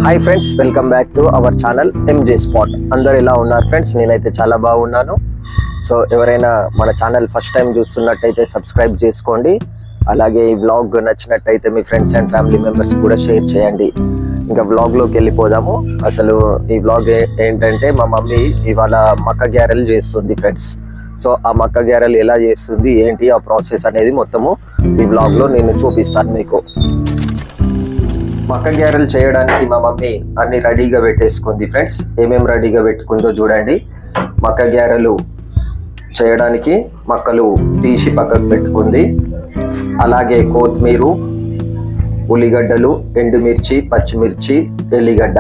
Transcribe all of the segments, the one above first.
Hi friends, welcome back to our channel M J spot. అందరు ఎలా ఉన్నారు ఫ్రెండ్స్? నేనైతే చాలా బాగున్నాను. సో ఎవరైనా మన ఛానల్ ఫస్ట్ టైం చూస్తున్నట్టయితే సబ్స్క్రైబ్ చేసుకోండి. అలాగే ఈ వ్లాగ్ నచ్చినట్టయితే మీ ఫ్రెండ్స్ అండ్ ఫ్యామిలీ మెంబర్స్ కూడా షేర్ చేయండి. ఇంకా వ్లాగ్లోకి వెళ్ళిపోదాము. అసలు ఈ వ్లాగ్ ఏంటంటే, మా మమ్మీ ఇవాళ మక్క గ్యారెలు చేస్తుంది ఫ్రెండ్స్. సో ఆ మక్క గ్యారెలు ఎలా చేస్తుంది, ఏంటి ఆ ప్రాసెస్ అనేది మొత్తము ఈ వ్లాగ్లో నేను చూపిస్తాను మీకు. మక్క గ్యారెలు చేయడానికి మా మమ్మీ అన్ని రెడీగా పెట్టేసుకుంది ఫ్రెండ్స్. ఏమేమి రెడీగా పెట్టుకుందో చూడండి. మక్క గ్యారెలు చేయడానికి మక్కలు తీసి పక్కకు పెట్టుకుంది. అలాగే కొత్తిమీర, ఉల్లిగడ్డలు, ఎండుమిర్చి, పచ్చిమిర్చి, ఎల్లిగడ్డ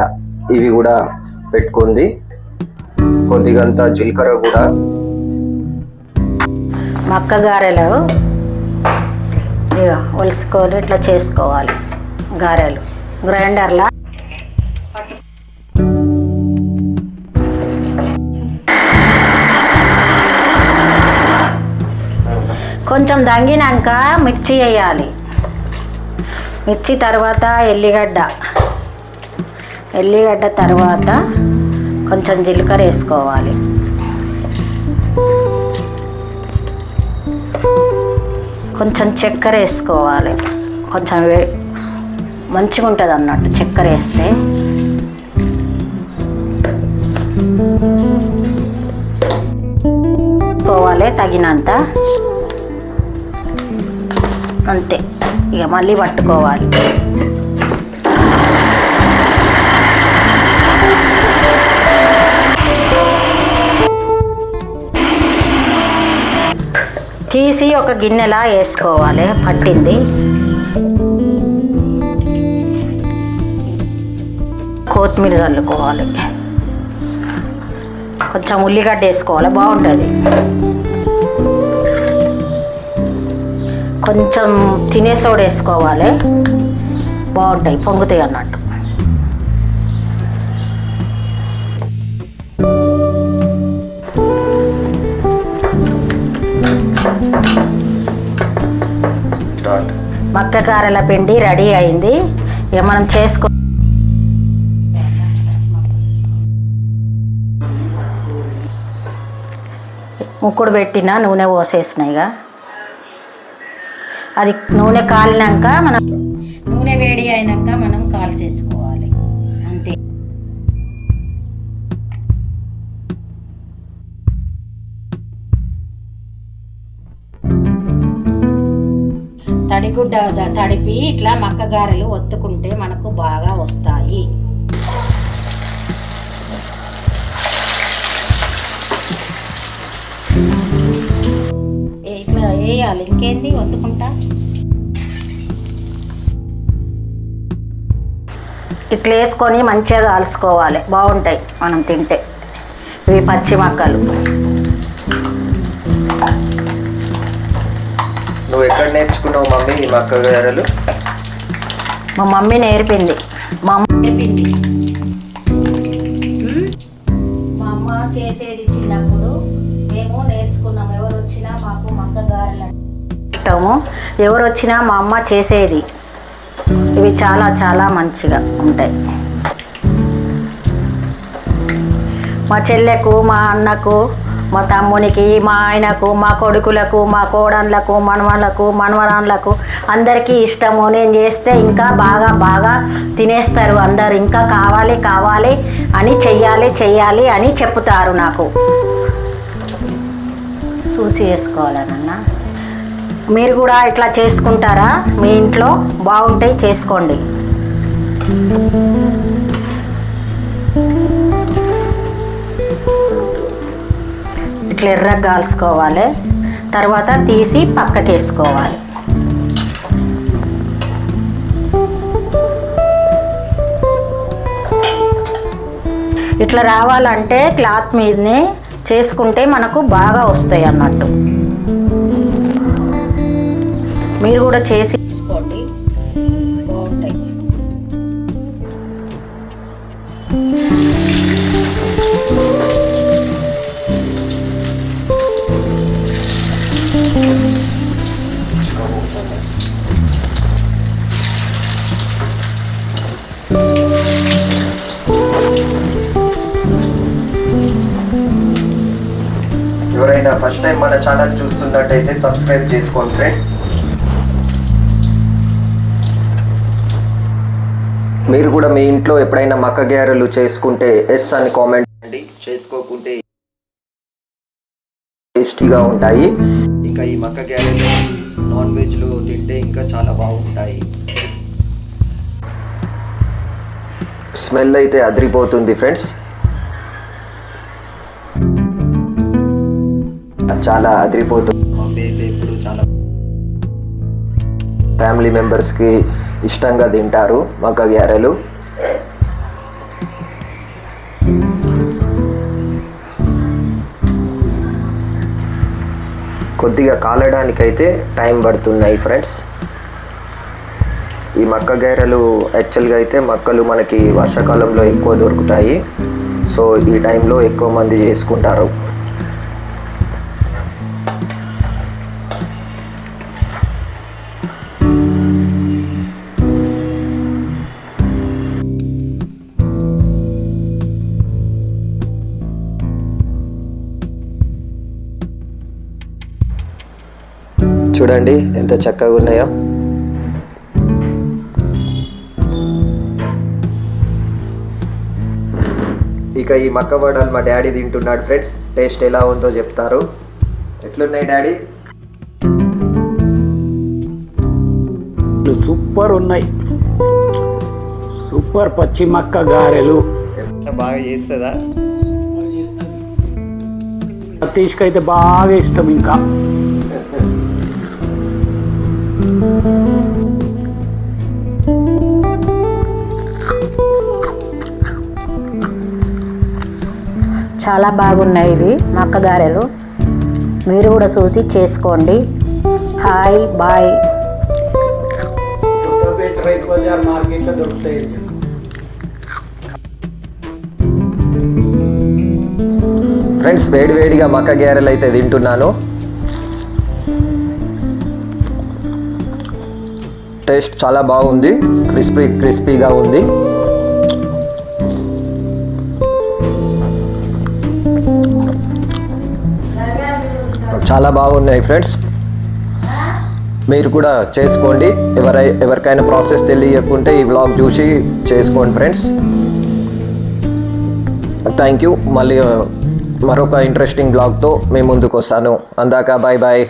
ఇవి కూడా పెట్టుకుంది. కొద్దిగంత జీలకర్ర కూడా. మక్క గారెలు ఒలుసుకొని ఇట్లా చేసుకోవాలి. గారెలు గ్రైండర్లా కొంచెం దంగినాక మిర్చి వేయాలి. మిర్చి తర్వాత ఎల్లిగడ్డ తర్వాత కొంచెం జీలకర్ర వేసుకోవాలి. కొంచెం చక్కెర వేసుకోవాలి. కొంచెం మంచిగా ఉంటుంది అన్నట్టు చక్కెర వేస్తే. పోవాలి తగినంత, అంతే. ఇక మళ్ళీ పట్టుకోవాలి. తీసి ఒక గిన్నెలా వేసుకోవాలి. పట్టింది కొత్తిమీర చల్లుకోవాలి. కొంచెం ఉల్లిగడ్డ వేసుకోవాలి, బాగుంటుంది. కొంచెం తినే సోడా వేసుకోవాలి, బాగుంటాయి, పొంగుతాయి అన్నట్టు. మక్క గారెల పిండి రెడీ అయింది. ఇక మనం ముక్కుడు పెట్టిన నూనె పోసేసినాయిగా. అది నూనె కాలినాక నూనె వేడి అయినాక మనం కాల్చేసుకోవాలి, అంతే. తడిగుడ్డ తడిపి ఇట్లా మక్క గారెలు ఒత్తుకుంటే మనకు బాగా వస్తాయి. ఇట్లా వేయాలి, ఇంకేంది, ఒత్తుకుంటా. ఇట్లా వేసుకొని మంచిగా కాల్చుకోవాలి, బాగుంటాయి మనం తింటే. ఇవి పచ్చి మక్కలు. నువ్వు ఎక్కడ నేర్చుకున్నావు మమ్మీ ఈ మక్క గారెలు? మా మమ్మీ నేర్పింది. మా అమ్మ చేసేది చిన్నప్పుడు, మేము నేర్చుకున్నాము. ఎవరు వచ్చినా మాకు మక్క గారెలు ఇష్టము. ఎవరు వచ్చినా మా అమ్మ చేసేది. ఇవి చాలా చాలా మంచిగా ఉంటాయి. మా చెల్లెకు, మా అన్నకు, మా తమ్మునికి, మా ఆయనకు, మా కొడుకులకు, మా కోడళ్ళకు, మనవళ్ళకు, మనవరాళ్ళకు అందరికీ ఇష్టము. నేను చేస్తే ఇంకా బాగా బాగా తినేస్తారు అందరు. ఇంకా కావాలి కావాలి అని చెయ్యాలి అని చెప్తారు నాకు. చూసి చేసుకోవాలనన్నా. మీరు కూడా ఇట్లా చేసుకుంటారా? మీ ఇంట్లో బాగుంటాయి, చేసుకోండి. ఇట్లా ఎర్రగా కాల్చుకోవాలి. తర్వాత తీసి పక్కకి వేసుకోవాలి. ఇట్లా రావాలంటే క్లాత్ మీదనే చేసుకుంటే మనకు బాగా వస్తాయి అన్నట్టు. మీరు కూడా చేసి తీసుకోండి, బాగుంటాయి. ఎవరైనా ఫస్ట్ టైం మన ఛానల్ చూస్తున్నట్టయితే సబ్స్క్రైబ్ చేసుకోండి ఫ్రెండ్స్. మీరు కూడా మీ ఇంట్లో ఎప్పుడైనా మక్క గారెలు చేసుకుంటే ఎస్ అని కామెంట్ చేయండి. చేసుకోకుంటే టేస్టీగా ఉంటాయి. ఇంకా ఈ మక్క గారెలు నాన్ వెజ్లో తింటే ఇంకా చాలా బాగుంటాయి. స్మెల్ అయితే అదిరిపోతుంది ఫ్రెండ్స్, చాలా అదిరిపోతుంది. మమ్మీ అయితే ఇప్పుడు చాలా ఫ్యామిలీ మెంబర్స్కి ఇష్టంగా తింటారు మక్క గారెలు. కొద్దిగా కాలడానికైతే టైం పడుతున్నాయి ఫ్రెండ్స్. ఈ మక్క గారెలు యాక్చువల్గా అయితే మక్కలు మనకి వర్షాకాలంలో ఎక్కువ దొరుకుతాయి. సో ఈ టైంలో ఎక్కువ మంది చేసుకుంటారు. చూడండి ఎంత చక్కగా ఉన్నాయో. ఇక ఈ మక్క వడలు మా డాడీ తింటున్నాడు ఫ్రెండ్స్. టేస్ట్ ఎలా ఉందో చెప్తారు. ఎట్లున్నాయి డాడీ? సూపర్ ఉన్నాయి, సూపర్ పచ్చి మక్క గారెలు. బాగా చేస్తుందా? సతీష్కి అయితే బాగా ఇష్టం. ఇంకా చాలా బాగున్నాయి ఇవి మక్క గారెలు. మీరు కూడా చూసి చేసుకోండి. Hi bye. రైతు బజార్ మార్కెట్లో దొరుకుతాయి. ఫ్రెండ్స్ వేడివేడిగా మక్క గారెలు అయితే తింటున్నాను. టేస్ట్ చాలా బాగుంది, క్రిస్పీగా ఉంది. చాలా బాగున్నాయి ఫ్రెండ్స్. మీరు కూడా చేసుకోండి. ఎవరికైనా ప్రాసెస్ తెలియకుంటే ఈ వ్లాగ్ చూసి చేసుకోండి ఫ్రెండ్స్. Thank you. మళ్ళీ మరొక ఇంట్రెస్టింగ్ బ్లాగ్తో మేము ముందుకు వస్తాను. అందాక బాయ్ బాయ్.